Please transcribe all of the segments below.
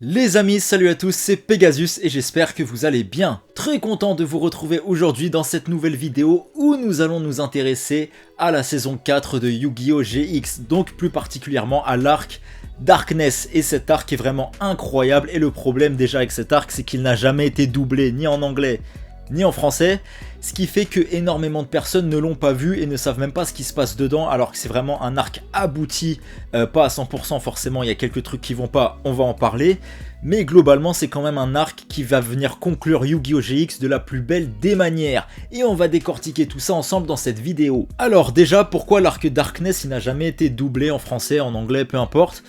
Les amis, salut à tous, c'est Pegasus et j'espère que vous allez bien. Très content de vous retrouver aujourd'hui dans cette nouvelle vidéo où nous allons nous intéresser à la saison 4 de Yu-Gi-Oh! GX, donc plus particulièrement à l'arc Darkness. Et cet arc est vraiment incroyable et le problème déjà avec cet arc c'est qu'il n'a jamais été doublé ni en anglais ni en français, ce qui fait que énormément de personnes ne l'ont pas vu et ne savent même pas ce qui se passe dedans, alors que c'est vraiment un arc abouti, pas à 100% forcément, il y a quelques trucs qui vont pas, on va en parler, mais globalement c'est quand même un arc qui va venir conclure Yu-Gi-Oh! GX de la plus belle des manières, et on va décortiquer tout ça ensemble dans cette vidéo. Alors déjà, pourquoi l'arc Darkness il n'a jamais été doublé en français, en anglais, peu importe,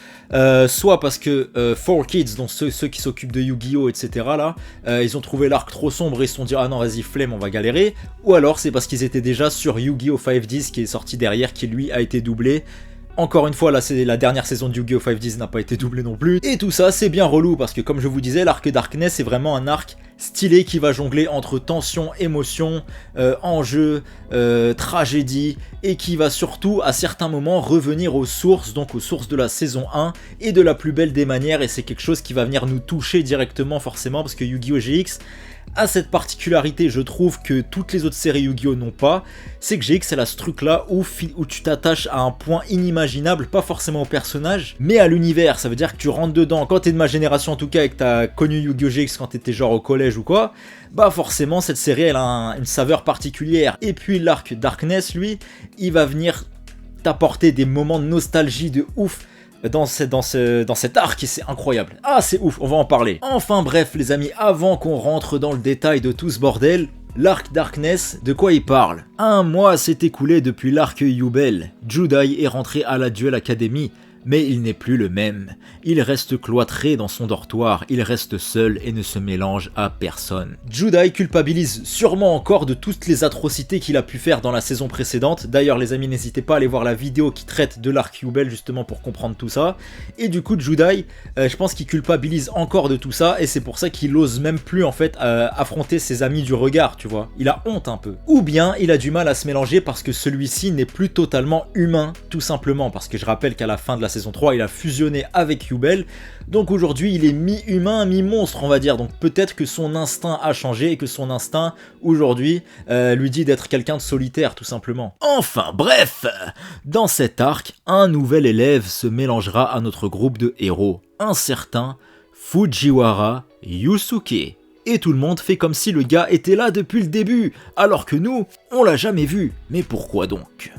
soit parce que 4Kids, donc ceux qui s'occupent de Yu-Gi-Oh! Etc. là, ils ont trouvé l'arc trop sombre et ils se sont dit ah non vas-y flemme on va galérer, ou alors c'est parce qu'ils étaient déjà sur Yu-Gi-Oh! 5Ds qui est sorti derrière, qui lui a été doublé. Encore une fois, là c'est la dernière saison de Yu-Gi-Oh! 5Ds n'a pas été doublée non plus. Et tout ça c'est bien relou parce que comme je vous disais, l'arc Darkness est vraiment un arc stylé qui va jongler entre tension, émotion, enjeu, tragédie, et qui va surtout à certains moments revenir aux sources, donc aux sources de la saison 1 et de la plus belle des manières, et c'est quelque chose qui va venir nous toucher directement forcément parce que Yu-Gi-Oh! GX a cette particularité, je trouve, que toutes les autres séries Yu-Gi-Oh! N'ont pas, c'est que GX elle a ce truc là où tu t'attaches à un point inimaginable, pas forcément au personnage, mais à l'univers. Ça veut dire que tu rentres dedans, quand t'es de ma génération en tout cas et que t'as connu Yu-Gi-Oh! GX quand t'étais genre au collège ou quoi, bah forcément cette série elle a une saveur particulière. Et puis l'arc Darkness lui, il va venir t'apporter des moments de nostalgie de ouf dans cet arc, et c'est incroyable. Ah c'est ouf, on va en parler. Enfin bref les amis, avant qu'on rentre dans le détail de tout ce bordel, l'arc Darkness, de quoi il parle? Un mois s'est écoulé depuis l'arc Yubel. Judai est rentré à la Duel Academy, mais il n'est plus le même. Il reste cloîtré dans son dortoir, il reste seul et ne se mélange à personne. Judai culpabilise sûrement encore de toutes les atrocités qu'il a pu faire dans la saison précédente. D'ailleurs les amis, n'hésitez pas à aller voir la vidéo qui traite de l'arc Yubel justement pour comprendre tout ça. Et du coup Judai, je pense qu'il culpabilise encore de tout ça, et c'est pour ça qu'il ose même plus en fait affronter ses amis du regard, tu vois. Il a honte un peu. Ou bien il a du mal à se mélanger parce que celui-ci n'est plus totalement humain, tout simplement, parce que je rappelle qu'à la fin de la saison 3, il a fusionné avec Yubel, donc aujourd'hui il est mi-humain, mi-monstre on va dire, donc peut-être que son instinct a changé et que son instinct aujourd'hui lui dit d'être quelqu'un de solitaire tout simplement. Enfin bref, dans cet arc, un nouvel élève se mélangera à notre groupe de héros, un certain Fujiwara Yusuke. Et tout le monde fait comme si le gars était là depuis le début, alors que nous, on l'a jamais vu. Mais pourquoi donc ?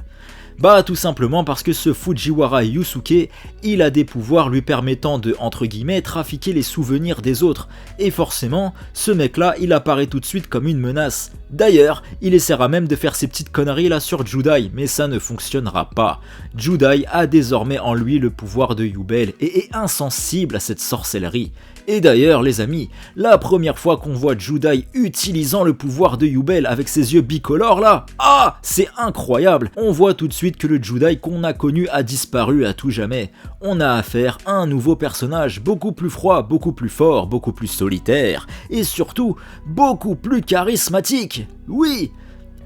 Bah tout simplement parce que ce Fujiwara Yusuke, il a des pouvoirs lui permettant de, entre guillemets, trafiquer les souvenirs des autres. Et forcément, ce mec là, il apparaît tout de suite comme une menace. D'ailleurs, il essaiera même de faire ces petites conneries là sur Judai, mais ça ne fonctionnera pas. Judai a désormais en lui le pouvoir de Yubel et est insensible à cette sorcellerie. Et d'ailleurs les amis, la première fois qu'on voit Judai utilisant le pouvoir de Yubel avec ses yeux bicolores là, ah c'est incroyable. On voit tout de suite que le Judai qu'on a connu a disparu à tout jamais. On a affaire à un nouveau personnage, beaucoup plus froid, beaucoup plus fort, beaucoup plus solitaire, et surtout, beaucoup plus charismatique. Oui.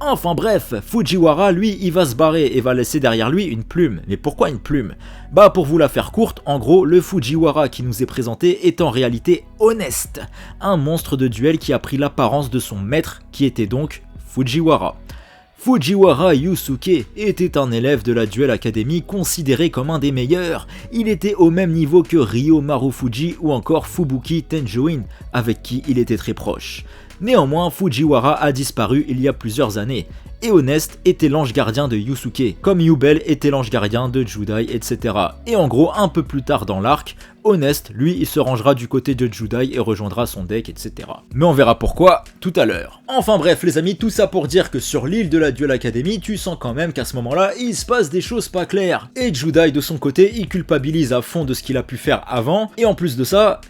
Enfin bref, Fujiwara lui il va se barrer et va laisser derrière lui une plume. Mais pourquoi une plume? Bah pour vous la faire courte, en gros le Fujiwara qui nous est présenté est en réalité Honest, un monstre de duel qui a pris l'apparence de son maître qui était donc Fujiwara. Fujiwara Yusuke était un élève de la Duel Academy considéré comme un des meilleurs. Il était au même niveau que Ryo Marufuji ou encore Fubuki Tenjoin, avec qui il était très proche. Néanmoins, Fujiwara a disparu il y a plusieurs années, et Honest était l'ange gardien de Yusuke, comme Yubel était l'ange gardien de Judai, etc. Et en gros, un peu plus tard dans l'arc, Honest, lui, il se rangera du côté de Judai et rejoindra son deck, etc. Mais on verra pourquoi tout à l'heure. Enfin bref les amis, tout ça pour dire que sur l'île de la Duel Academy, tu sens quand même qu'à ce moment-là, il se passe des choses pas claires. Et Judai de son côté, il culpabilise à fond de ce qu'il a pu faire avant, et en plus de ça,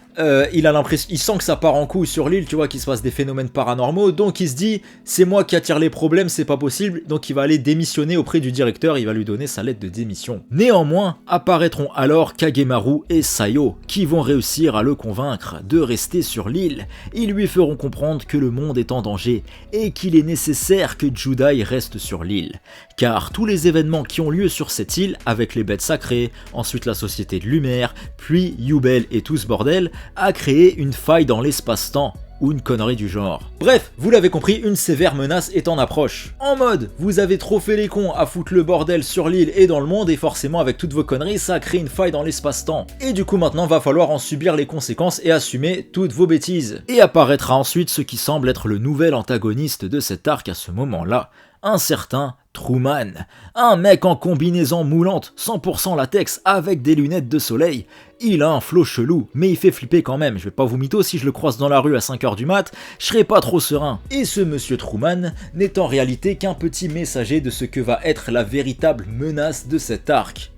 il sent que ça part en couille sur l'île, tu vois, qu'il se passe des phénomènes paranormaux, donc il se dit, c'est moi qui attire les problèmes, c'est pas possible, donc il va aller démissionner auprès du directeur, il va lui donner sa lettre de démission. Néanmoins, apparaîtront alors Kagemaru et Sayo, qui vont réussir à le convaincre de rester sur l'île. Ils lui feront comprendre que le monde est en danger et qu'il est nécessaire que Judai reste sur l'île. car tous les événements qui ont lieu sur cette île, avec les bêtes sacrées, ensuite la Société de Lumière, puis Yubel et tout ce bordel, a créé une faille dans l'espace-temps, ou une connerie du genre. Bref, vous l'avez compris, une sévère menace est en approche. En mode, vous avez trop fait les cons à foutre le bordel sur l'île et dans le monde, et forcément avec toutes vos conneries, ça a créé une faille dans l'espace-temps. Et du coup maintenant, va falloir en subir les conséquences et assumer toutes vos bêtises. Et apparaîtra ensuite ce qui semble être le nouvel antagoniste de cet arc à ce moment-là, un certain Truman, un mec en combinaison moulante, 100% latex, avec des lunettes de soleil. Il a un flow chelou, mais il fait flipper quand même, je vais pas vous mytho, si je le croise dans la rue à 5h du mat, je serai pas trop serein. Et ce monsieur Truman n'est en réalité qu'un petit messager de ce que va être la véritable menace de cet arc.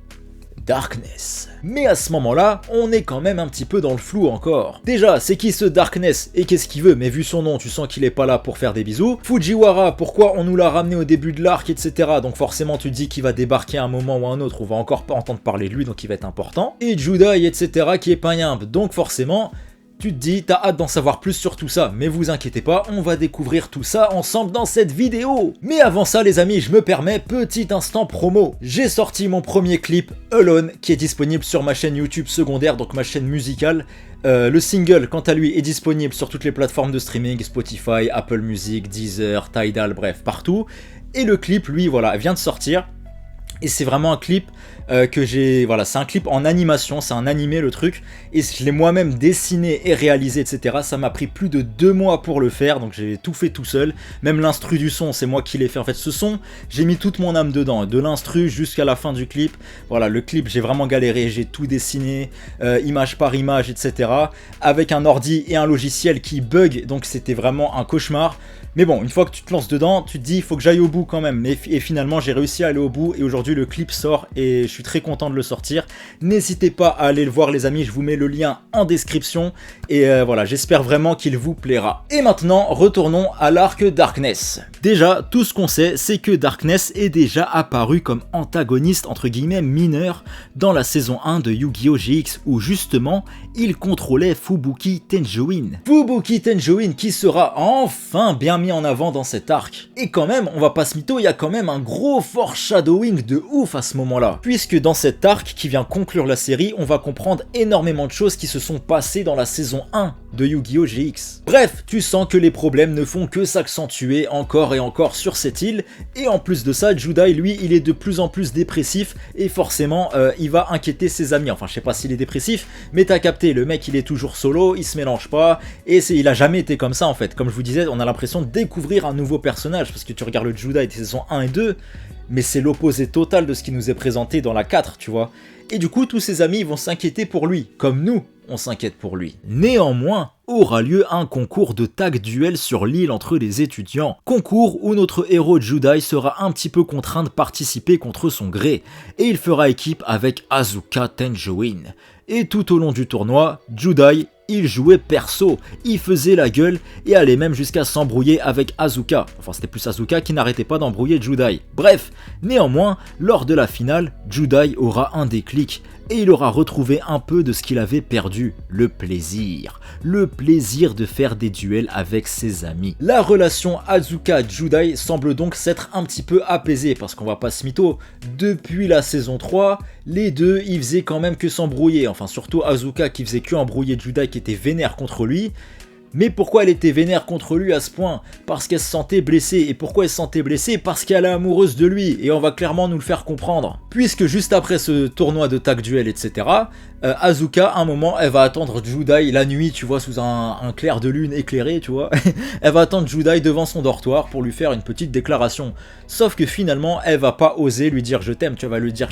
Darkness. Mais à ce moment-là, on est quand même un petit peu dans le flou encore. Déjà, c'est qui ce Darkness et qu'est-ce qu'il veut? Mais vu son nom, tu sens qu'il est pas là pour faire des bisous. Fujiwara, pourquoi on nous l'a ramené au début de l'arc, etc. Donc forcément, tu te dis qu'il va débarquer à un moment ou à un autre, on va encore pas entendre parler de lui, donc il va être important. Et Judai, etc. qui est pas yimbe. Donc forcément, tu te dis, t'as hâte d'en savoir plus sur tout ça, mais vous inquiétez pas, on va découvrir tout ça ensemble dans cette vidéo. Mais avant ça les amis, je me permets, petit instant promo. J'ai sorti mon premier clip, Alone, qui est disponible sur ma chaîne YouTube secondaire, donc ma chaîne musicale. Le single, quant à lui, est disponible sur toutes les plateformes de streaming, Spotify, Apple Music, Deezer, Tidal, bref, partout. Et le clip, lui, voilà, vient de sortir. Et c'est vraiment un clip que j'ai... Voilà, c'est un clip en animation, c'est un animé le truc. Et je l'ai moi-même dessiné et réalisé, etc. Ça m'a pris plus de 2 mois pour le faire, donc j'ai tout fait tout seul. Même l'instru du son, c'est moi qui l'ai fait. En fait, ce son, j'ai mis toute mon âme dedans. De l'instru jusqu'à la fin du clip. Voilà, le clip, j'ai vraiment galéré. J'ai tout dessiné, image par image, etc. Avec un ordi et un logiciel qui bug, donc c'était vraiment un cauchemar. Mais bon, une fois que tu te lances dedans, tu te dis il faut que j'aille au bout quand même. Et finalement, j'ai réussi à aller au bout et aujourd'hui le clip sort et je suis très content de le sortir. N'hésitez pas à aller le voir les amis, je vous mets le lien en description et voilà, j'espère vraiment qu'il vous plaira. Et maintenant, retournons à l'arc Darkness. Déjà, tout ce qu'on sait, c'est que Darkness est déjà apparu comme antagoniste entre guillemets mineur dans la saison 1 de Yu-Gi-Oh! GX où justement, il contrôlait Fubuki Tenjoin. Fubuki Tenjoin qui sera enfin bien mis en avant dans cet arc. Et quand même, on va pas se mytho, il y a quand même un gros foreshadowing de ouf à ce moment-là. Puisque dans cet arc qui vient conclure la série, on va comprendre énormément de choses qui se sont passées dans la saison 1 de Yu-Gi-Oh! GX. Bref, tu sens que les problèmes ne font que s'accentuer encore et encore sur cette île. Et en plus de ça, Judai, lui, il est de plus en plus dépressif et forcément, il va inquiéter ses amis. Enfin, je sais pas s'il est dépressif, mais t'as capté, le mec, il est toujours solo, il se mélange pas, et il a jamais été comme ça en fait. Comme je vous disais, on a l'impression de découvrir un nouveau personnage, parce que tu regardes le Judai des saisons 1 et 2, mais c'est l'opposé total de ce qui nous est présenté dans la 4, tu vois. Et du coup, tous ses amis vont s'inquiéter pour lui, comme nous, on s'inquiète pour lui. Néanmoins, aura lieu un concours de tag duel sur l'île entre les étudiants. Concours où notre héros Judai sera un petit peu contraint de participer contre son gré, et il fera équipe avec Asuka Tenjoin. Et tout au long du tournoi, Judai, il jouait perso, il faisait la gueule et allait même jusqu'à s'embrouiller avec Asuka. Enfin, c'était plus Asuka qui n'arrêtait pas d'embrouiller Judai. Bref, néanmoins, lors de la finale, Judai aura un déclic et il aura retrouvé un peu de ce qu'il avait perdu, le plaisir. Le plaisir de faire des duels avec ses amis. La relation Asuka-Judai semble donc s'être un petit peu apaisée, parce qu'on va pas se mytho, depuis la saison 3, les deux ils faisaient quand même que s'embrouiller, enfin surtout Asuka qui faisait que embrouiller Judai qui était vénère contre lui. Mais pourquoi elle était vénère contre lui à ce point? Parce qu'elle se sentait blessée. Et pourquoi elle se sentait blessée? Parce qu'elle est amoureuse de lui. Et on va clairement nous le faire comprendre. Puisque juste après ce tournoi de tag duel, etc., Asuka, à un moment, elle va attendre Judai la nuit, tu vois, sous un clair de lune éclairé, tu vois. Elle va attendre Judai devant son dortoir pour lui faire une petite déclaration. Sauf que finalement, elle va pas oser lui dire je t'aime, tu vas lui dire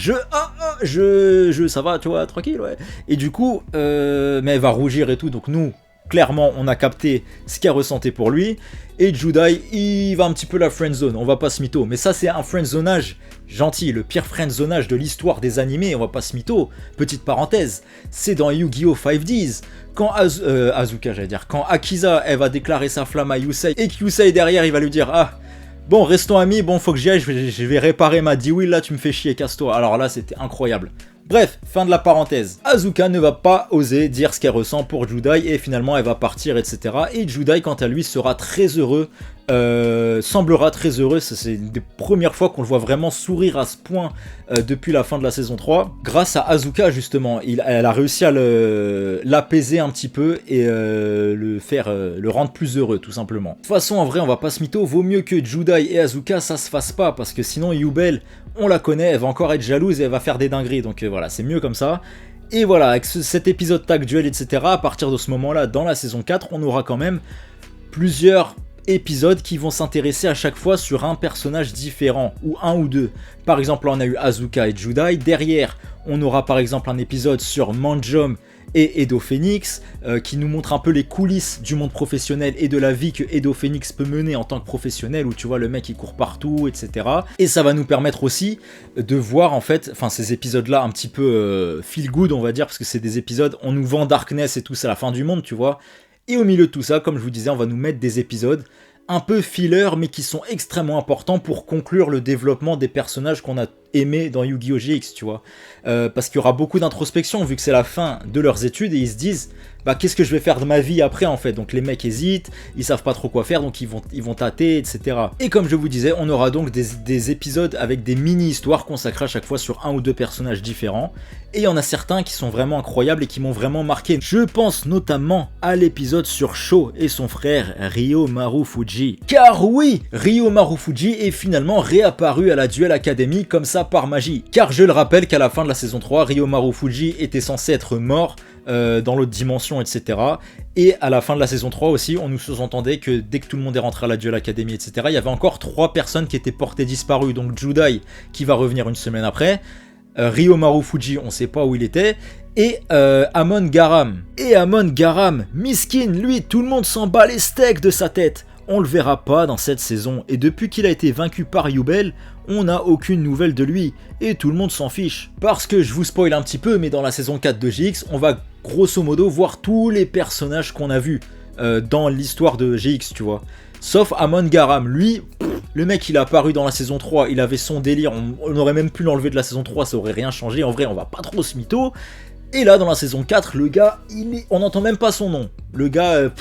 ça va, tu vois, tranquille, ouais. Et du coup, mais elle va rougir et tout, donc nous... Clairement, on a capté ce qu'elle ressentait pour lui. Et Judai, il va un petit peu la friendzone, on va pas se mytho. Mais ça, c'est un friendzonage gentil, le pire friendzonage de l'histoire des animés, on va pas se mytho. Petite parenthèse, c'est dans Yu-Gi-Oh! 5Ds. Quand Asuka, j'allais dire, quand Akiza, elle va déclarer sa flamme à Yusei, et que Yusei derrière, il va lui dire « Ah, bon, restons amis, bon, faut que j'y aille, je vais réparer ma Dewey, là, tu me fais chier, casse-toi. » Alors là, c'était incroyable. Bref, fin de la parenthèse. Asuka ne va pas oser dire ce qu'elle ressent pour Judai et finalement elle va partir, etc. Et Judai, quant à lui, sera très heureux, semblera très heureux. C'est une des premières fois qu'on le voit vraiment sourire à ce point depuis la fin de la saison 3. Grâce à Asuka, justement, elle a réussi à l'apaiser un petit peu et le rendre plus heureux, tout simplement. De toute façon, en vrai, on va pas se mytho, vaut mieux que Judai et Asuka ça se fasse pas, parce que sinon Yubel, on la connaît, elle va encore être jalouse et elle va faire des dingueries, donc voilà, c'est mieux comme ça. Et voilà, avec cet épisode tag duel, etc., à partir de ce moment-là, dans la saison 4, on aura quand même plusieurs épisodes qui vont s'intéresser à chaque fois sur un personnage différent, ou un ou deux. Par exemple, là on a eu Asuka et Judai, derrière on aura par exemple un épisode sur Manjom et Edo Phoenix, qui nous montre un peu les coulisses du monde professionnel et de la vie que Edo Phoenix peut mener en tant que professionnel, où tu vois le mec il court partout, etc. Et ça va nous permettre aussi de voir en fait, enfin ces épisodes là un petit peu feel good on va dire, parce que c'est des épisodes, on nous vend Darkness et tout, c'est la fin du monde tu vois. Et au milieu de tout ça, comme je vous disais, on va nous mettre des épisodes un peu filler, mais qui sont extrêmement importants pour conclure le développement des personnages qu'on a aimés dans Yu-Gi-Oh! GX, tu vois. Parce qu'il y aura beaucoup d'introspection, vu que c'est la fin de leurs études, et ils se disent, bah qu'est-ce que je vais faire de ma vie après, en fait. Donc les mecs hésitent, ils savent pas trop quoi faire, donc ils vont tâter, etc. Et comme je vous disais, on aura donc des épisodes avec des mini-histoires consacrées à chaque fois sur un ou deux personnages différents. Et il y en a certains qui sont vraiment incroyables et qui m'ont vraiment marqué. Je pense notamment à l'épisode sur Sho et son frère Ryo Marufuji. Car oui, Ryo Marufuji est finalement réapparu à la Duel Academy comme ça par magie. Car je le rappelle qu'à la fin de la saison 3, Ryo Marufuji était censé être mort dans l'autre dimension, etc. Et à la fin de la saison 3 aussi, on nous sous-entendait que dès que tout le monde est rentré à la Duel Academy, etc., il y avait encore 3 personnes qui étaient portées disparues. Donc Judai qui va revenir une semaine après, Ryo Marufuji, on sait pas où il était, et Amon Garam. Et Amon Garam, miskin, lui, tout le monde s'en bat les steaks de sa tête. On le verra pas dans cette saison, et depuis qu'il a été vaincu par Yubel, on n'a aucune nouvelle de lui, et tout le monde s'en fiche. Parce que je vous spoil un petit peu, mais dans la saison 4 de GX, on va grosso modo voir tous les personnages qu'on a vus dans l'histoire de GX, tu vois. Sauf Amon Garam, lui, le mec il a apparu dans la saison 3, il avait son délire, on aurait même pu l'enlever de la saison 3, ça aurait rien changé, en vrai on va pas trop se mytho. Et là dans la saison 4, le gars, on n'entend même pas son nom. Le gars,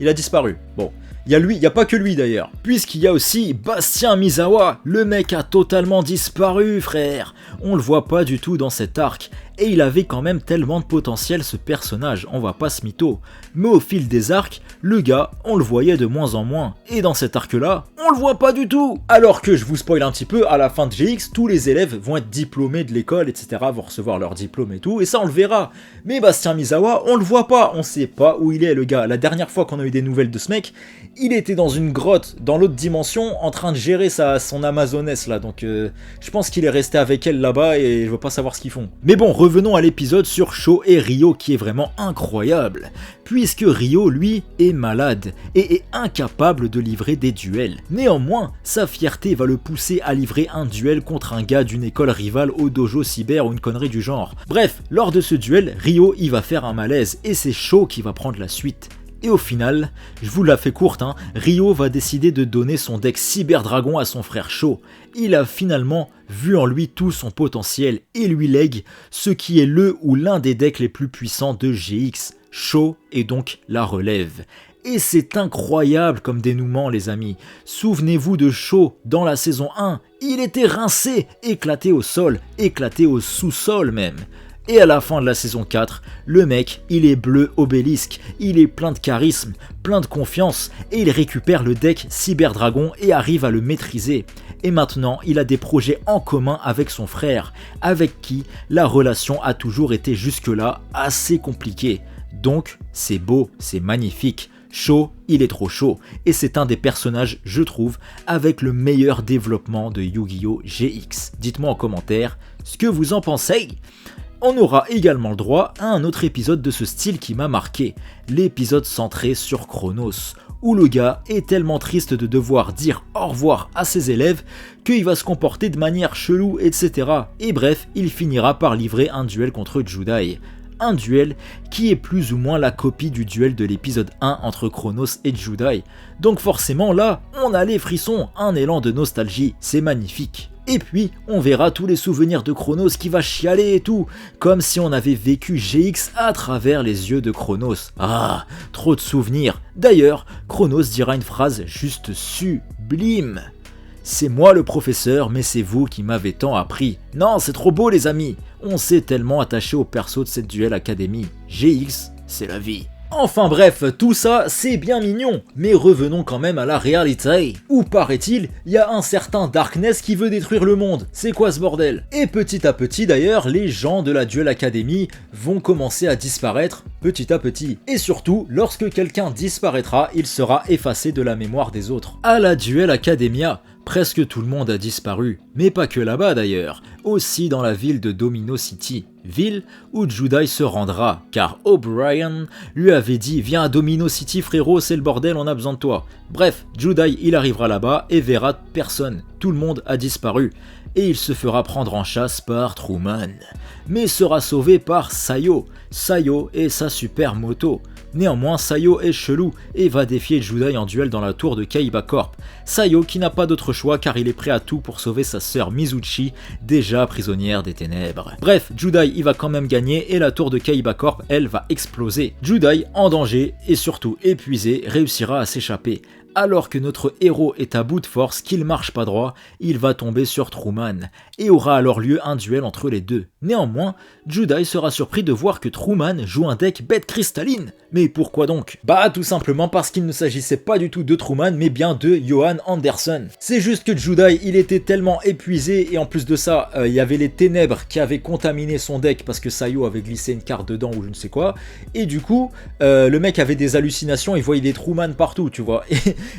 il a disparu. Bon. Il y a lui, il n'y a pas que lui d'ailleurs, puisqu'il y a aussi Bastien Misawa, le mec a totalement disparu frère, on le voit pas du tout dans cet arc, et il avait quand même tellement de potentiel ce personnage, on va pas se mytho, mais au fil des arcs, le gars, on le voyait de moins en moins, et dans cet arc là, on le voit pas du tout. Alors que je vous spoil un petit peu, à la fin de GX, tous les élèves vont être diplômés de l'école, etc., vont recevoir leur diplôme et tout, et ça on le verra, mais Bastien Misawa, on le voit pas, on sait pas où il est le gars, la dernière fois qu'on a eu des nouvelles de ce mec, il était dans une grotte, dans l'autre dimension, en train de gérer son amazonesse là, donc je pense qu'il est resté avec elle là-bas et je veux pas savoir ce qu'ils font. Mais bon, revenons à l'épisode sur Sho et Ryo qui est vraiment incroyable, puisque Ryo, lui, est malade et est incapable de livrer des duels. Néanmoins, sa fierté va le pousser à livrer un duel contre un gars d'une école rivale au dojo cyber ou une connerie du genre. Bref, lors de ce duel, Ryo il va faire un malaise et c'est Sho qui va prendre la suite. Et au final, je vous la fais courte, Ryo va décider de donner son deck Cyber Dragon à son frère Sho. Il a finalement vu en lui tout son potentiel et lui lègue ce qui est le ou l'un des decks les plus puissants de GX. Sho est donc la relève. Et c'est incroyable comme dénouement les amis. Souvenez-vous de Sho dans la saison 1, il était rincé, éclaté au sol, éclaté au sous-sol même. Et à la fin de la saison 4, le mec, il est bleu obélisque, il est plein de charisme, plein de confiance, et il récupère le deck Cyber Dragon et arrive à le maîtriser. Et maintenant, il a des projets en commun avec son frère, avec qui la relation a toujours été jusque-là assez compliquée. Donc, c'est beau, c'est magnifique. Sho, il est trop chaud, et c'est un des personnages, je trouve, avec le meilleur développement de Yu-Gi-Oh! GX. Dites-moi en commentaire ce que vous en pensez. On aura également le droit à un autre épisode de ce style qui m'a marqué, l'épisode centré sur Chronos, où le gars est tellement triste de devoir dire au revoir à ses élèves qu'il va se comporter de manière chelou, etc. Et bref, il finira par livrer un duel contre Judai. Un duel qui est plus ou moins la copie du duel de l'épisode 1 entre Chronos et Judai. Donc forcément là, on a les frissons, un élan de nostalgie, c'est magnifique. Et puis, on verra tous les souvenirs de Chronos qui va chialer et tout, comme si on avait vécu GX à travers les yeux de Chronos. Ah, trop de souvenirs. D'ailleurs, Chronos dira une phrase juste sublime. C'est moi le professeur, mais c'est vous qui m'avez tant appris. Non, c'est trop beau les amis. On s'est tellement attaché au perso de cette Duel Academy. GX, c'est la vie. Enfin bref, tout ça c'est bien mignon, mais revenons quand même à la réalité. Où paraît-il, il y a un certain Darkness qui veut détruire le monde. C'est quoi ce bordel? Et petit à petit d'ailleurs, les gens de la Duel Academy vont commencer à disparaître petit à petit. Et surtout, lorsque quelqu'un disparaîtra, il sera effacé de la mémoire des autres. À la Duel Academia, presque tout le monde a disparu, mais pas que là-bas d'ailleurs, aussi dans la ville de Domino City, ville où Judai se rendra, car O'Brien lui avait dit « Viens à Domino City frérot, c'est le bordel, on a besoin de toi ». Bref, Judai il arrivera là-bas et verra personne, tout le monde a disparu, et il se fera prendre en chasse par Truman, mais sera sauvé par Sayo et sa super moto. Néanmoins, Sayo est chelou et va défier Judai en duel dans la tour de Kaiba Corp. Sayo qui n'a pas d'autre choix car il est prêt à tout pour sauver sa sœur Mizuchi, déjà prisonnière des ténèbres. Bref, Judai il va quand même gagner et la tour de Kaiba Corp, elle va exploser. Judai, en danger et surtout épuisé, réussira à s'échapper. Alors que notre héros est à bout de force, qu'il marche pas droit, il va tomber sur Truman, et aura alors lieu un duel entre les deux. Néanmoins, Judai sera surpris de voir que Truman joue un deck bête cristalline. Mais pourquoi donc? Bah tout simplement parce qu'il ne s'agissait pas du tout de Truman, mais bien de Johan Anderson. C'est juste que Judai, il était tellement épuisé, et en plus de ça, il y avait les ténèbres qui avaient contaminé son deck parce que Sayo avait glissé une carte dedans ou je ne sais quoi, et du coup, le mec avait des hallucinations, il voyait des Truman partout, tu vois.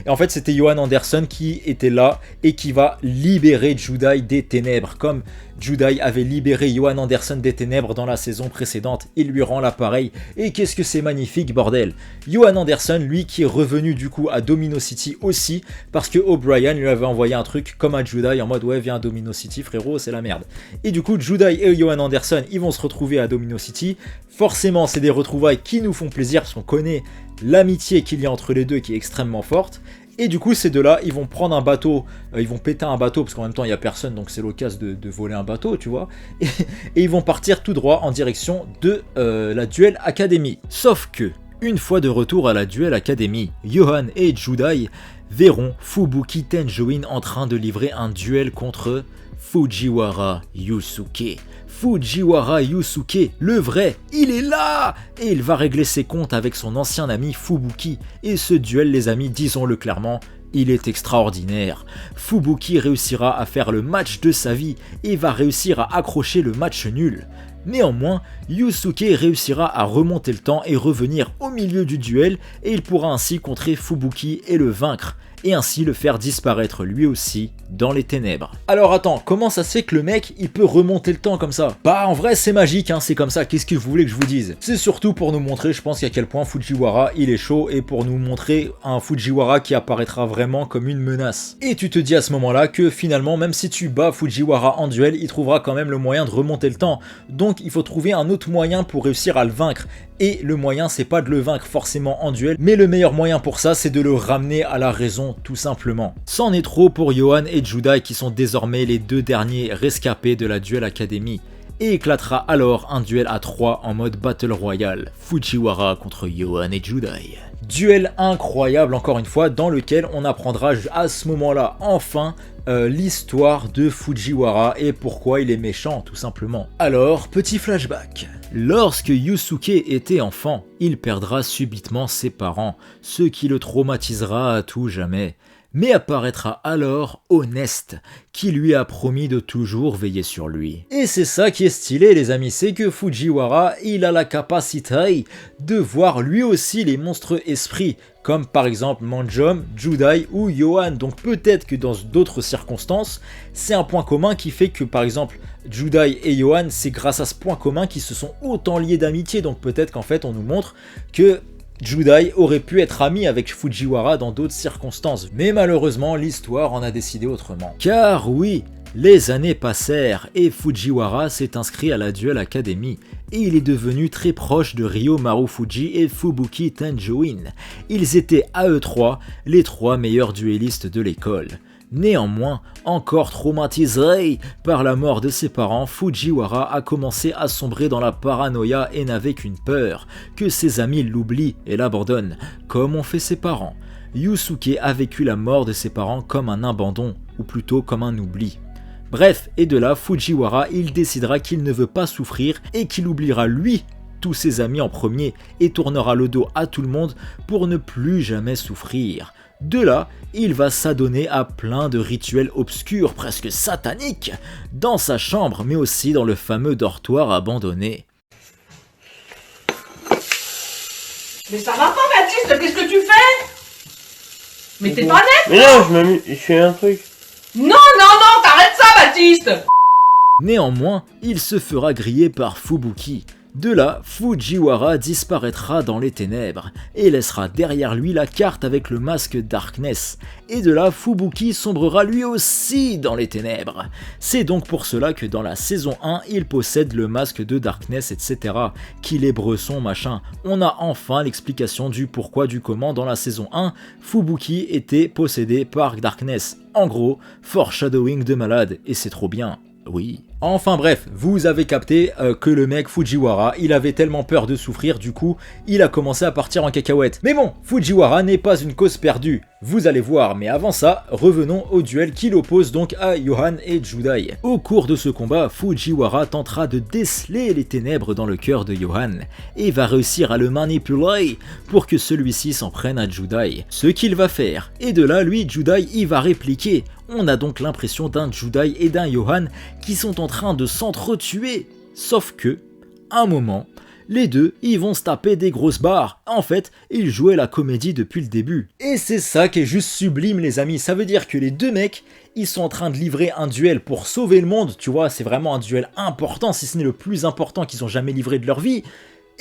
Et en fait, c'était Johan Anderson qui était là et qui va libérer Judai des ténèbres. Comme Judai avait libéré Johan Anderson des ténèbres dans la saison précédente, il lui rend l'appareil. Et qu'est-ce que c'est magnifique, bordel! Johan Anderson, lui, qui est revenu du coup à Domino City aussi, parce que O'Brien lui avait envoyé un truc comme à Judai en mode ouais, viens à Domino City, frérot, c'est la merde. Et du coup, Judai et Johan Anderson, ils vont se retrouver à Domino City. Forcément, c'est des retrouvailles qui nous font plaisir parce qu'on connaît l'amitié qu'il y a entre les deux qui est extrêmement forte. Et du coup, ces deux-là, ils vont prendre un bateau, ils vont péter un bateau, parce qu'en même temps, il n'y a personne, donc c'est l'occasion de voler un bateau, tu vois. Et ils vont partir tout droit en direction de la Duel Academy. Sauf que, une fois de retour à la Duel Academy, Johan et Judai verront Fubuki Tenjoin en train de livrer un duel contre Fujiwara Yusuke. Fujiwara Yusuke, le vrai, il est là! Et il va régler ses comptes avec son ancien ami Fubuki. Et ce duel, les amis, disons-le clairement, il est extraordinaire. Fubuki réussira à faire le match de sa vie et va réussir à accrocher le match nul. Néanmoins, Yusuke réussira à remonter le temps et revenir au milieu du duel et il pourra ainsi contrer Fubuki et le vaincre. Et ainsi le faire disparaître lui aussi dans les ténèbres. Alors attends, comment ça se fait que le mec il peut remonter le temps comme ça? Bah en vrai c'est magique, hein, c'est comme ça, qu'est-ce que vous voulez que je vous dise? C'est surtout pour nous montrer, je pense, à quel point Fujiwara il est chaud et pour nous montrer un Fujiwara qui apparaîtra vraiment comme une menace. Et tu te dis à ce moment-là que finalement même si tu bats Fujiwara en duel, il trouvera quand même le moyen de remonter le temps. Donc il faut trouver un autre moyen pour réussir à le vaincre. Et le moyen c'est pas de le vaincre forcément en duel, mais le meilleur moyen pour ça c'est de le ramener à la raison tout simplement. C'en est trop pour Johan et Judai qui sont désormais les deux derniers rescapés de la Duel Academy. Et éclatera alors un duel à 3 en mode Battle Royale, Fujiwara contre Johan et Judai. Duel incroyable encore une fois dans lequel on apprendra à ce moment-là enfin l'histoire de Fujiwara et pourquoi il est méchant tout simplement. Alors, petit flashback. Lorsque Yusuke était enfant, il perdra subitement ses parents, ce qui le traumatisera à tout jamais. Mais apparaîtra alors Honest, qui lui a promis de toujours veiller sur lui. Et c'est ça qui est stylé les amis, c'est que Fujiwara, il a la capacité de voir lui aussi les monstrueux esprits, comme par exemple Manjom, Judai ou Johan. Donc peut-être que dans d'autres circonstances, c'est un point commun qui fait que par exemple Judai et Johan, c'est grâce à ce point commun qu'ils se sont autant liés d'amitié. Donc peut-être qu'en fait on nous montre que Judai aurait pu être ami avec Fujiwara dans d'autres circonstances, mais malheureusement l'histoire en a décidé autrement. Car oui, les années passèrent et Fujiwara s'est inscrit à la Duel Academy et il est devenu très proche de Ryo Marufuji et Fubuki Tenjoin. Ils étaient à eux trois les 3 meilleurs duellistes de l'école. Néanmoins, encore traumatisé par la mort de ses parents, Fujiwara a commencé à sombrer dans la paranoïa et n'avait qu'une peur, que ses amis l'oublient et l'abandonnent, comme ont fait ses parents. Yusuke a vécu la mort de ses parents comme un abandon, ou plutôt comme un oubli. Bref, et de là, Fujiwara, il décidera qu'il ne veut pas souffrir et qu'il oubliera lui tous ses amis en premier et tournera le dos à tout le monde pour ne plus jamais souffrir. De là, il va s'adonner à plein de rituels obscurs, presque sataniques, dans sa chambre, mais aussi dans le fameux dortoir abandonné. Mais ça va pas, Baptiste, qu'est-ce que tu fais? Mais t'es pas net? Mais non, je fais un truc. Non, t'arrêtes ça, Baptiste! Néanmoins, il se fera griller par Fubuki. De là, Fujiwara disparaîtra dans les ténèbres et laissera derrière lui la carte avec le masque Darkness. Et de là, Fubuki sombrera lui aussi dans les ténèbres. C'est donc pour cela que dans la saison 1, il possède le masque de Darkness, etc. Qu'il est bresson, machin. On a enfin l'explication du pourquoi du comment dans la saison 1, Fubuki était possédé par Darkness. En gros, foreshadowing de malade, et c'est trop bien. Oui. Enfin bref, vous avez capté que le mec Fujiwara, il avait tellement peur de souffrir, du coup, il a commencé à partir en cacahuète. Mais bon, Fujiwara n'est pas une cause perdue, vous allez voir, mais avant ça, revenons au duel qui l'oppose donc à Yohan et Judai. Au cours de ce combat, Fujiwara tentera de déceler les ténèbres dans le cœur de Yohan, et va réussir à le manipuler pour que celui-ci s'en prenne à Judai. Ce qu'il va faire, et de là, lui, Judai, il va répliquer. On a donc l'impression d'un Judai et d'un Yohan qui sont en train de s'entretuer. Sauf que, un moment, les deux, ils vont se taper des grosses barres. En fait, ils jouaient la comédie depuis le début. Et c'est ça qui est juste sublime, les amis. Ça veut dire que les deux mecs, ils sont en train de livrer un duel pour sauver le monde. Tu vois, c'est vraiment un duel important, si ce n'est le plus important qu'ils ont jamais livré de leur vie.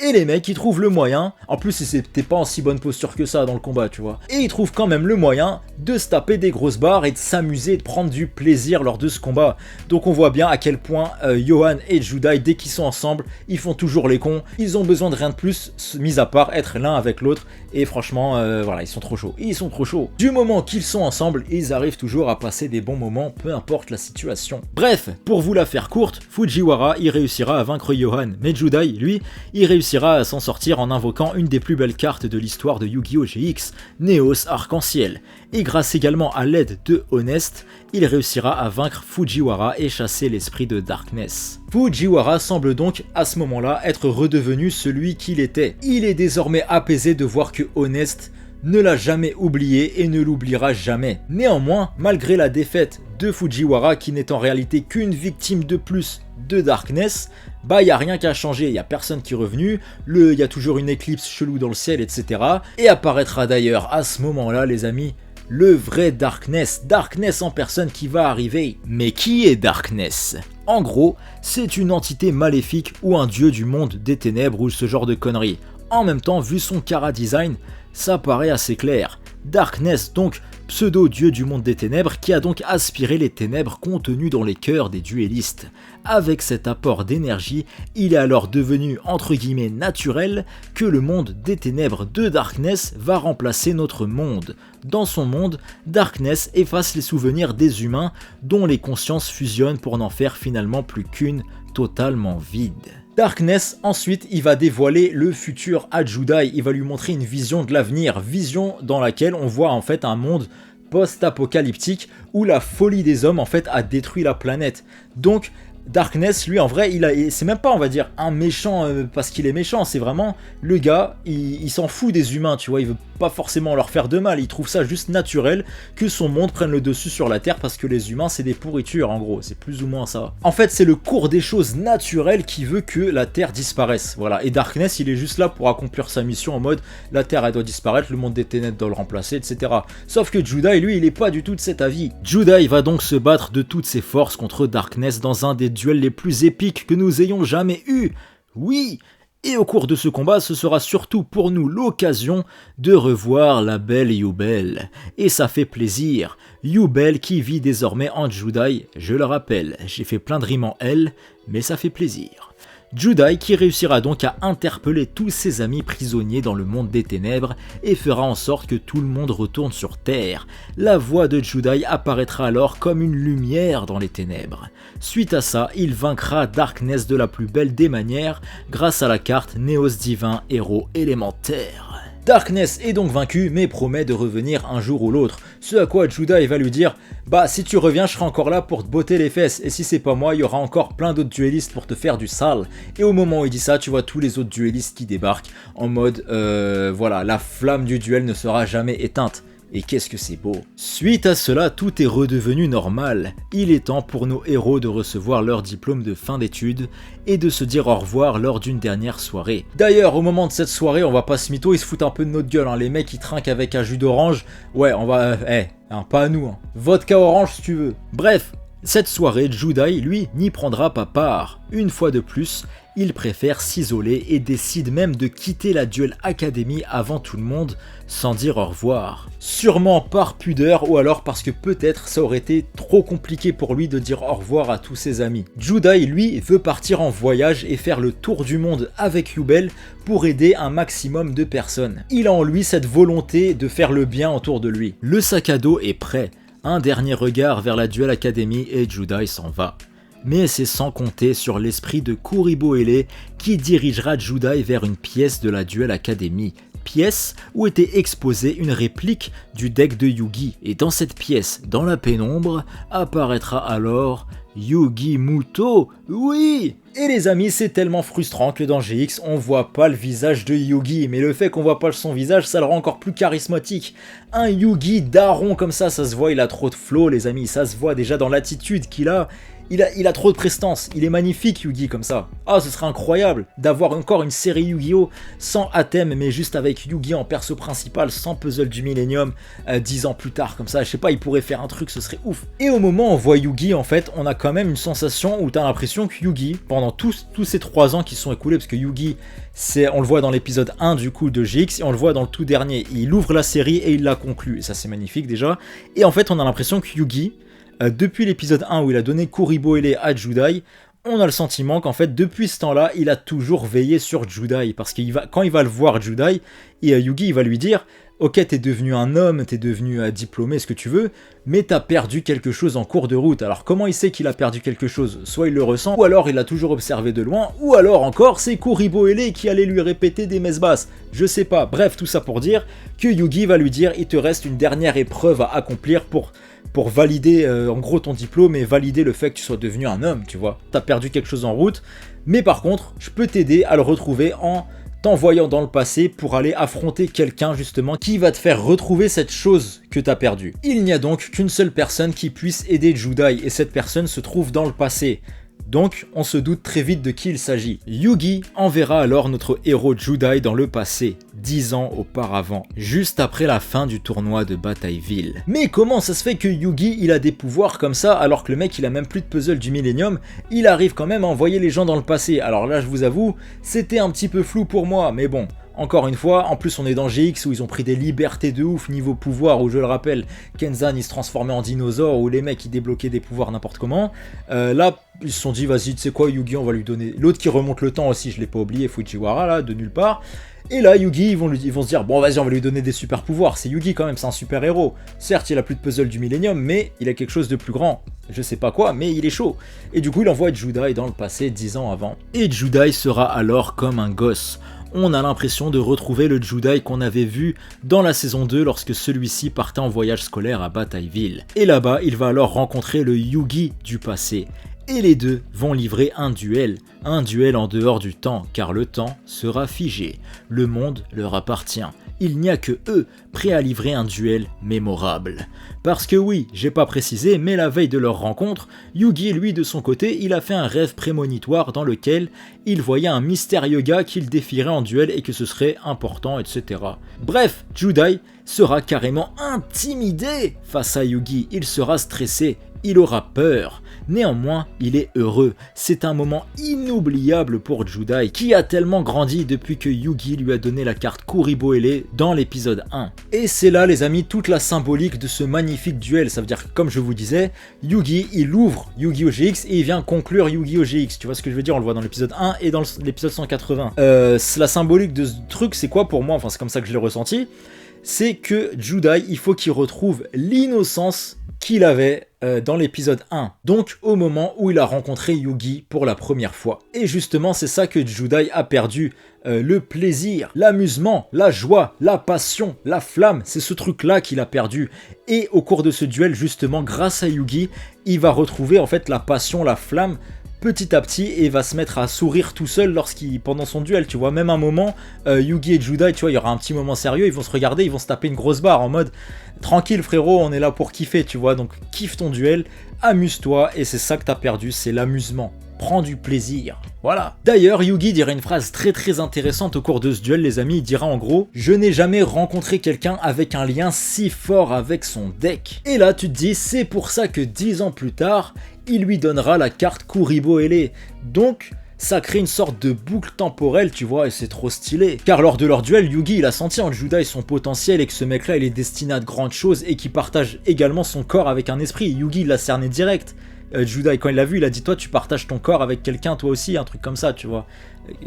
Et les mecs, ils trouvent le moyen, en plus c'était pas en si bonne posture que ça dans le combat, tu vois, et ils trouvent quand même le moyen de se taper des grosses barres et de s'amuser, de prendre du plaisir lors de ce combat. Donc on voit bien à quel point Yohan et Judai, dès qu'ils sont ensemble, ils font toujours les cons, ils ont besoin de rien de plus, mis à part être l'un avec l'autre, et franchement, voilà, ils sont trop chauds. Du moment qu'ils sont ensemble, ils arrivent toujours à passer des bons moments, peu importe la situation. Bref, pour vous la faire courte, Fujiwara, il réussira à vaincre Yohan, mais Judai, lui, il réussira à s'en sortir en invoquant une des plus belles cartes de l'histoire de Yu-Gi-Oh! GX, Neos Arc-en-Ciel. Et grâce également à l'aide de Honest, il réussira à vaincre Fujiwara et chasser l'esprit de Darkness. Fujiwara semble donc à ce moment-là être redevenu celui qu'il était. Il est désormais apaisé de voir que Honest ne l'a jamais oublié et ne l'oubliera jamais. Néanmoins, malgré la défaite de Fujiwara qui n'est en réalité qu'une victime de plus de Darkness, bah y a rien qui a changé, y a personne qui est revenu, y a toujours une éclipse chelou dans le ciel, etc. Et apparaîtra d'ailleurs à ce moment-là, les amis, le vrai Darkness, Darkness en personne qui va arriver. Mais qui est Darkness? En gros, c'est une entité maléfique ou un dieu du monde des ténèbres ou ce genre de conneries. En même temps, vu son chara-design, ça paraît assez clair. Darkness, donc pseudo-dieu du monde des ténèbres, qui a donc aspiré les ténèbres contenues dans les cœurs des duellistes. Avec cet apport d'énergie, il est alors devenu entre guillemets naturel que le monde des ténèbres de Darkness va remplacer notre monde. Dans son monde, Darkness efface les souvenirs des humains dont les consciences fusionnent pour n'en faire finalement plus qu'une totalement vide. Darkness, ensuite, il va dévoiler le futur à Judai, il va lui montrer une vision de l'avenir, vision dans laquelle on voit en fait un monde post-apocalyptique où la folie des hommes en fait a détruit la planète. Donc Darkness, lui en vrai, c'est même pas on va dire un méchant parce qu'il est méchant, c'est vraiment le gars, il s'en fout des humains, tu vois, il veut pas forcément leur faire de mal, il trouve ça juste naturel que son monde prenne le dessus sur la Terre parce que les humains c'est des pourritures en gros, c'est plus ou moins ça. En fait c'est le cours des choses naturelles qui veut que la Terre disparaisse, voilà, et Darkness il est juste là pour accomplir sa mission en mode la Terre elle doit disparaître, le monde des ténèbres doit le remplacer, etc. Sauf que Judai lui il est pas du tout de cet avis. Judai va donc se battre de toutes ses forces contre Darkness dans un des duels les plus épiques que nous ayons jamais eu. Oui. Et au cours de ce combat, ce sera surtout pour nous l'occasion de revoir la belle Yubel. Et ça fait plaisir. Yubel qui vit désormais en Judai, je le rappelle, j'ai fait plein de rimes en L, mais ça fait plaisir. Judai qui réussira donc à interpeller tous ses amis prisonniers dans le monde des ténèbres et fera en sorte que tout le monde retourne sur Terre. La voix de Judai apparaîtra alors comme une lumière dans les ténèbres. Suite à ça, il vaincra Darkness de la plus belle des manières grâce à la carte Néos Divin Héros élémentaire. Darkness est donc vaincu mais promet de revenir un jour ou l'autre, ce à quoi Judai va lui dire « Bah si tu reviens je serai encore là pour te botter les fesses et si c'est pas moi il y aura encore plein d'autres duellistes pour te faire du sale » et au moment où il dit ça tu vois tous les autres duellistes qui débarquent en mode voilà la flamme du duel ne sera jamais éteinte. Et qu'est-ce que c'est beau. Suite à cela, tout est redevenu normal. Il est temps pour nos héros de recevoir leur diplôme de fin d'études et de se dire au revoir lors d'une dernière soirée. D'ailleurs, au moment de cette soirée, on va pas se mytho, ils se foutent un peu de notre gueule. Hein. Les mecs, ils trinquent avec un jus d'orange. Ouais, on va... pas à nous. Hein. Vodka orange si tu veux. Bref, cette soirée, Judai, lui, n'y prendra pas part. Une fois de plus, il préfère s'isoler et décide même de quitter la Duel Academy avant tout le monde, sans dire au revoir. Sûrement par pudeur ou alors parce que peut-être ça aurait été trop compliqué pour lui de dire au revoir à tous ses amis. Judai, lui, veut partir en voyage et faire le tour du monde avec Yubel pour aider un maximum de personnes. Il a en lui cette volonté de faire le bien autour de lui. Le sac à dos est prêt. Un dernier regard vers la Duel Academy et Judai s'en va. Mais c'est sans compter sur l'esprit de Kuriboh qui dirigera Judai vers une pièce de la Duel Academy. Pièce où était exposée une réplique du deck de Yugi. Et dans cette pièce, dans la pénombre, apparaîtra alors Yugi Muto. Oui! Et les amis, c'est tellement frustrant que dans GX, on voit pas le visage de Yugi, mais le fait qu'on voit pas son visage, ça le rend encore plus charismatique. Un Yugi daron comme ça se voit, il a trop de flow les amis, ça se voit déjà dans l'attitude qu'il a. Il a trop de prestance, il est magnifique Yugi comme ça. Ah, ce serait incroyable d'avoir encore une série Yu-Gi-Oh! Sans Atem, mais juste avec Yugi en perso principal, sans puzzle du Millennium, 10 ans plus tard, comme ça, je sais pas, il pourrait faire un truc, ce serait ouf. Et au moment où on voit Yugi, en fait, on a quand même une sensation où t'as l'impression que Yugi, pendant tous ces 3 ans qui se sont écoulés, parce que Yugi, on le voit dans l'épisode 1 du coup de GX, et on le voit dans le tout dernier, il ouvre la série et il la conclut, et ça c'est magnifique déjà. Et en fait, on a l'impression que Yugi, depuis l'épisode 1 où il a donné Kuriboh à Judai, on a le sentiment qu'en fait depuis ce temps-là, il a toujours veillé sur Judai, parce que quand il va le voir Judai, et Yugi il va lui dire ok, t'es devenu un homme, t'es devenu diplômé, ce que tu veux, mais t'as perdu quelque chose en cours de route. Alors comment il sait qu'il a perdu quelque chose? Soit il le ressent, ou alors il l'a toujours observé de loin, ou alors encore c'est Kuriboh qui allait lui répéter des messes basses. Je sais pas, bref, tout ça pour dire que Yugi va lui dire il te reste une dernière épreuve à accomplir pour valider en gros ton diplôme et valider le fait que tu sois devenu un homme, tu vois. T'as perdu quelque chose en route, mais par contre, je peux t'aider à le retrouver en t'envoyant dans le passé pour aller affronter quelqu'un justement qui va te faire retrouver cette chose que t'as perdue. Il n'y a donc qu'une seule personne qui puisse aider Judai et cette personne se trouve dans le passé. Donc, on se doute très vite de qui il s'agit. Yugi enverra alors notre héros Judai dans le passé, 10 ans auparavant, juste après la fin du tournoi de Batailleville. Mais comment ça se fait que Yugi, il a des pouvoirs comme ça, alors que le mec, il a même plus de puzzle du Millennium, il arrive quand même à envoyer les gens dans le passé. Alors là, je vous avoue, c'était un petit peu flou pour moi, mais bon. Encore une fois, en plus on est dans GX où ils ont pris des libertés de ouf niveau pouvoir, où je le rappelle, Kenzan il se transformait en dinosaure, où les mecs ils débloquaient des pouvoirs n'importe comment. Là, ils se sont dit vas-y, tu sais quoi, Yugi on va lui donner... L'autre qui remonte le temps aussi, je l'ai pas oublié, Fujiwara là, de nulle part. Et là, Yugi, ils vont se dire, bon vas-y, on va lui donner des super pouvoirs, c'est Yugi quand même, c'est un super héros. Certes, il a plus de puzzle du Millennium, mais il a quelque chose de plus grand. Je sais pas quoi, mais il est chaud. Et du coup, il envoie Judai dans le passé, 10 ans avant. Et Judai sera alors comme un gosse. On a l'impression de retrouver le Judai qu'on avait vu dans la saison 2 lorsque celui-ci partait en voyage scolaire à Batailleville. Et là-bas, il va alors rencontrer le Yugi du passé. Et les deux vont livrer un duel en dehors du temps, car le temps sera figé. Le monde leur appartient. Il n'y a que eux prêts à livrer un duel mémorable. Parce que oui, j'ai pas précisé, mais la veille de leur rencontre, Yugi, lui de son côté, il a fait un rêve prémonitoire dans lequel il voyait un mystérieux gars qu'il défierait en duel et que ce serait important, etc. Bref, Judai sera carrément intimidé face à Yugi, il sera stressé il aura peur. Néanmoins, il est heureux. C'est un moment inoubliable pour Judai, qui a tellement grandi depuis que Yugi lui a donné la carte Kuriboele dans l'épisode 1. Et c'est là, les amis, toute la symbolique de ce magnifique duel. Ça veut dire que, comme je vous disais, Yugi, il ouvre Yu-Gi-Oh! GX et il vient conclure Yu-Gi-Oh! GX. Tu vois ce que je veux dire? On le voit dans l'épisode 1 et dans l'épisode 180. La symbolique de ce truc, c'est quoi pour moi? Enfin, c'est comme ça que je l'ai ressenti. C'est que Judai, il faut qu'il retrouve l'innocence qu'il avait dans l'épisode 1, donc au moment où il a rencontré Yugi pour la première fois. Et justement, c'est ça que Judai a perdu, le plaisir, l'amusement, la joie, la passion, la flamme, c'est ce truc-là qu'il a perdu. Et au cours de ce duel, justement, grâce à Yugi, il va retrouver en fait la passion, la flamme, petit à petit, et va se mettre à sourire tout seul pendant son duel, tu vois. Même un moment, Yugi et Judai, tu vois, il y aura un petit moment sérieux, ils vont se regarder, ils vont se taper une grosse barre en mode tranquille frérot, on est là pour kiffer, tu vois. Donc kiffe ton duel, amuse-toi, et c'est ça que t'as perdu, c'est l'amusement. Prends du plaisir. Voilà. D'ailleurs, Yugi dirait une phrase très intéressante au cours de ce duel, les amis. Il dira en gros « Je n'ai jamais rencontré quelqu'un avec un lien si fort avec son deck. » Et là, tu te dis, c'est pour ça que 10 ans plus tard, il lui donnera la carte Kuriboele. Donc, ça crée une sorte de boucle temporelle, tu vois, et c'est trop stylé. Car lors de leur duel, Yugi, il a senti en Judai son potentiel et que ce mec-là, il est destiné à de grandes choses et qu'il partage également son corps avec un esprit. Yugi, il l'a cerné direct. Judai, quand il l'a vu, il a dit toi tu partages ton corps avec quelqu'un, toi aussi, un truc comme ça, tu vois.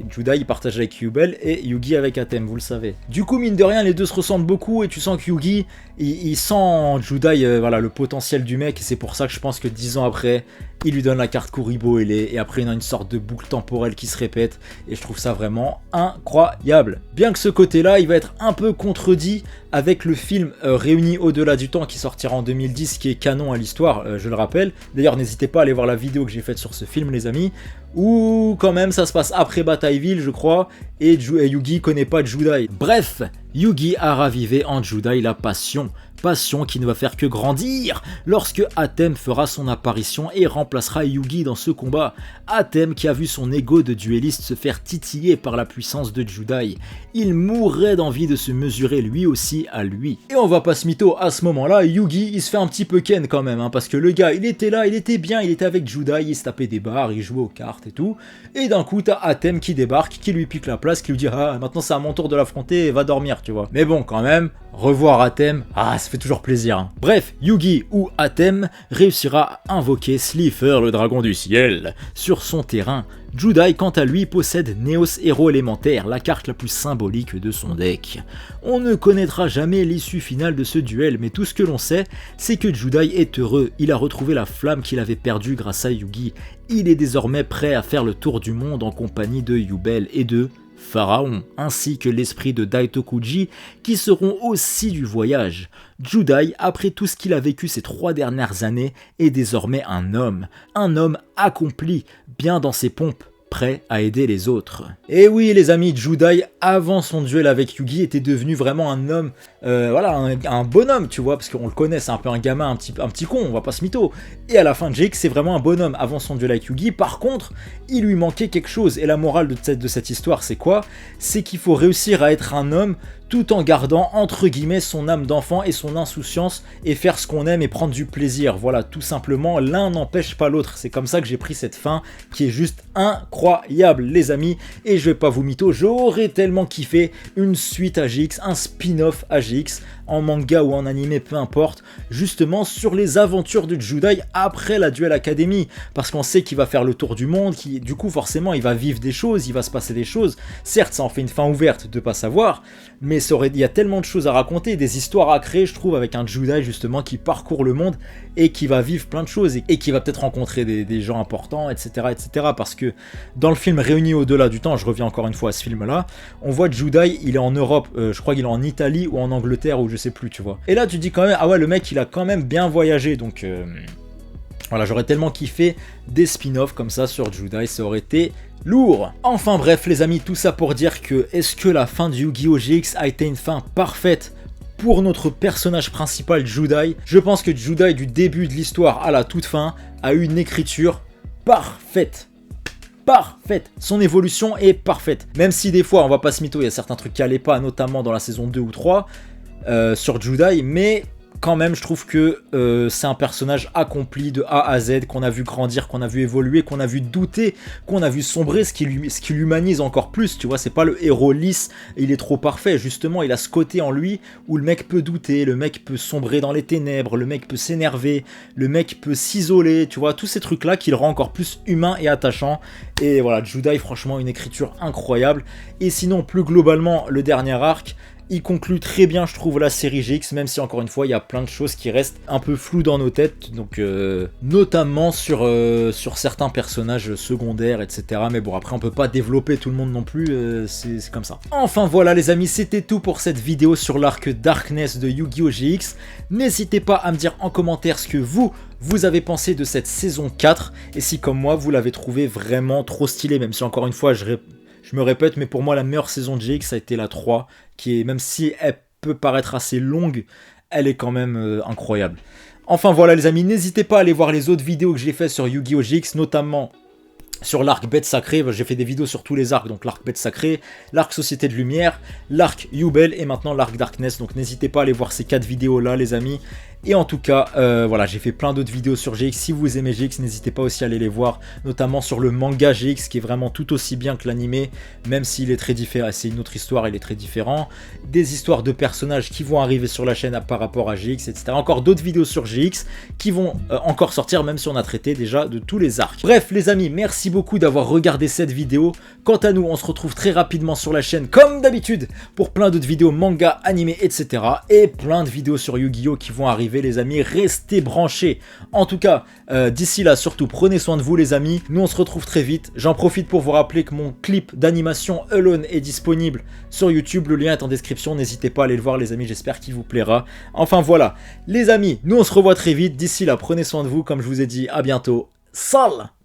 Judai il partage avec Yubel et Yugi avec Atem, vous le savez. Du coup, mine de rien, les deux se ressemblent beaucoup et tu sens que Yugi, il sent en Judai voilà, le potentiel du mec, et c'est pour ça que je pense que 10 ans après, il lui donne la carte Kuriboele et après il y a une sorte de boucle temporelle qui se répète et je trouve ça vraiment incroyable. Bien que ce côté-là, il va être un peu contredit avec le film Réunis au-delà du temps qui sortira en 2010, qui est canon à l'histoire, je le rappelle. D'ailleurs, n'hésitez pas à aller voir la vidéo que j'ai faite sur ce film, les amis, où quand même ça se passe après Batailleville, je crois, et Yugi connaît pas Judai. Bref, Yugi a ravivé en Judai la passion qui ne va faire que grandir lorsque Atem fera son apparition et remplacera Yugi dans ce combat. Atem qui a vu son ego de duelliste se faire titiller par la puissance de Judai. Il mourrait d'envie de se mesurer lui aussi à lui. Et on va pas se mytho, à ce moment-là, Yugi il se fait un petit peu ken quand même, hein, parce que le gars il était là, il était bien, il était avec Judai, il se tapait des barres, il jouait aux cartes et tout. Et d'un coup t'as Atem qui débarque, qui lui pique la place, qui lui dit ah maintenant c'est à mon tour de l'affronter, va dormir, tu vois. Mais bon quand même, revoir Atem, ça fait toujours plaisir. Hein. Bref, Yugi ou Atem réussira à invoquer Slifer, le dragon du ciel, sur son terrain. Judai, quant à lui, possède Neos Héros élémentaire, la carte la plus symbolique de son deck. On ne connaîtra jamais l'issue finale de ce duel, mais tout ce que l'on sait, c'est que Judai est heureux. Il a retrouvé la flamme qu'il avait perdue grâce à Yugi. Il est désormais prêt à faire le tour du monde en compagnie de Yubel et de Pharaon, ainsi que l'esprit de Daitokuji, qui seront aussi du voyage. Judai, après tout ce qu'il a vécu ces 3 dernières années, est désormais un homme accompli, bien dans ses pompes, prêt à aider les autres. Et oui les amis, Judai, avant son duel avec Yugi, était devenu vraiment un homme, voilà, un bonhomme, tu vois, parce qu'on le connaît, c'est un peu un gamin, un petit con, on va pas se mytho. Et à la fin de GX, c'est vraiment un bonhomme avant son duel avec Yugi. Par contre, il lui manquait quelque chose, et la morale de cette histoire, c'est quoi? C'est qu'il faut réussir à être un homme tout en gardant entre guillemets son âme d'enfant et son insouciance et faire ce qu'on aime et prendre du plaisir. Voilà, tout simplement, l'un n'empêche pas l'autre. C'est comme ça que j'ai pris cette fin qui est juste incroyable les amis, et je vais pas vous mytho, j'aurais tellement kiffé une suite à GX, un spin-off à GX, en manga ou en animé, peu importe, justement sur les aventures de Judai après la Duel Academy, parce qu'on sait qu'il va faire le tour du monde, du coup forcément il va vivre des choses, il va se passer des choses. Certes, ça en fait une fin ouverte de pas savoir, mais il y a tellement de choses à raconter, des histoires à créer, je trouve, avec un Judai justement qui parcourt le monde et qui va vivre plein de choses et qui va peut-être rencontrer des gens importants, etc., etc. Parce que dans le film Réunis au-delà du temps, je reviens encore une fois à ce film-là, on voit Judai, il est en Europe, je crois qu'il est en Italie ou en Angleterre ou je sais plus, tu vois. Et là tu dis quand même, ah ouais, le mec il a quand même bien voyagé, donc voilà, j'aurais tellement kiffé des spin-offs comme ça sur Judai, ça aurait été lourd. Enfin bref les amis, tout ça pour dire que est-ce que la fin de Yu-Gi-Oh! GX a été une fin parfaite pour notre personnage principal Judai? Je pense que Judai du début de l'histoire à la toute fin a eu une écriture parfaite. Parfaite, son évolution est parfaite. Même si des fois, on va pas se mytho, il y a certains trucs qui allaient pas, notamment dans la saison 2 ou 3 sur Judai, mais quand même, je trouve que c'est un personnage accompli de A à Z, qu'on a vu grandir, qu'on a vu évoluer, qu'on a vu douter, qu'on a vu sombrer, ce qui l'humanise encore plus, tu vois. C'est pas le héros lisse, il est trop parfait, justement, il a ce côté en lui où le mec peut douter, le mec peut sombrer dans les ténèbres, le mec peut s'énerver, le mec peut s'isoler, tu vois, tous ces trucs-là qui le rend encore plus humain et attachant. Et voilà, Judai, franchement, une écriture incroyable. Et sinon, plus globalement, le dernier arc, il conclut très bien, je trouve, la série GX, même si encore une fois il y a plein de choses qui restent un peu floues dans nos têtes, donc notamment sur certains personnages secondaires, etc. Mais bon, après on peut pas développer tout le monde non plus, c'est comme ça. Enfin voilà les amis, c'était tout pour cette vidéo sur l'arc Darkness de Yu-Gi-Oh! GX. N'hésitez pas à me dire en commentaire ce que vous avez pensé de cette saison 4, et si comme moi vous l'avez trouvé vraiment trop stylé, même si encore une fois je me répète, mais pour moi la meilleure saison de GX ça a été la 3, qui est, même si elle peut paraître assez longue, elle est quand même incroyable. Enfin voilà les amis, n'hésitez pas à aller voir les autres vidéos que j'ai fait sur Yu-Gi-Oh! GX, notamment sur l'arc Bête Sacrée. J'ai fait des vidéos sur tous les arcs, donc l'arc Bête Sacrée, l'arc Société de Lumière, l'arc Yubel et maintenant l'arc Darkness, donc n'hésitez pas à aller voir ces 4 vidéos là les amis. Et en tout cas, voilà, j'ai fait plein d'autres vidéos sur GX. Si vous aimez GX, n'hésitez pas aussi à aller les voir, notamment sur le manga GX, qui est vraiment tout aussi bien que l'animé, même s'il est très différent. C'est une autre histoire, il est très différent. Des histoires de personnages qui vont arriver sur la chaîne par rapport à GX, etc. Encore d'autres vidéos sur GX qui vont encore sortir, même si on a traité déjà de tous les arcs. Bref, les amis, merci beaucoup d'avoir regardé cette vidéo. Quant à nous, on se retrouve très rapidement sur la chaîne, comme d'habitude, pour plein d'autres vidéos manga, animés, etc. Et plein de vidéos sur Yu-Gi-Oh! Qui vont arriver, les amis, restez branchés. En tout cas, d'ici là, surtout, prenez soin de vous, les amis. Nous, on se retrouve très vite. J'en profite pour vous rappeler que mon clip d'animation Alone est disponible sur YouTube. Le lien est en description. N'hésitez pas à aller le voir, les amis. J'espère qu'il vous plaira. Enfin, voilà. Les amis, nous, on se revoit très vite. D'ici là, prenez soin de vous. Comme je vous ai dit, à bientôt. Salut!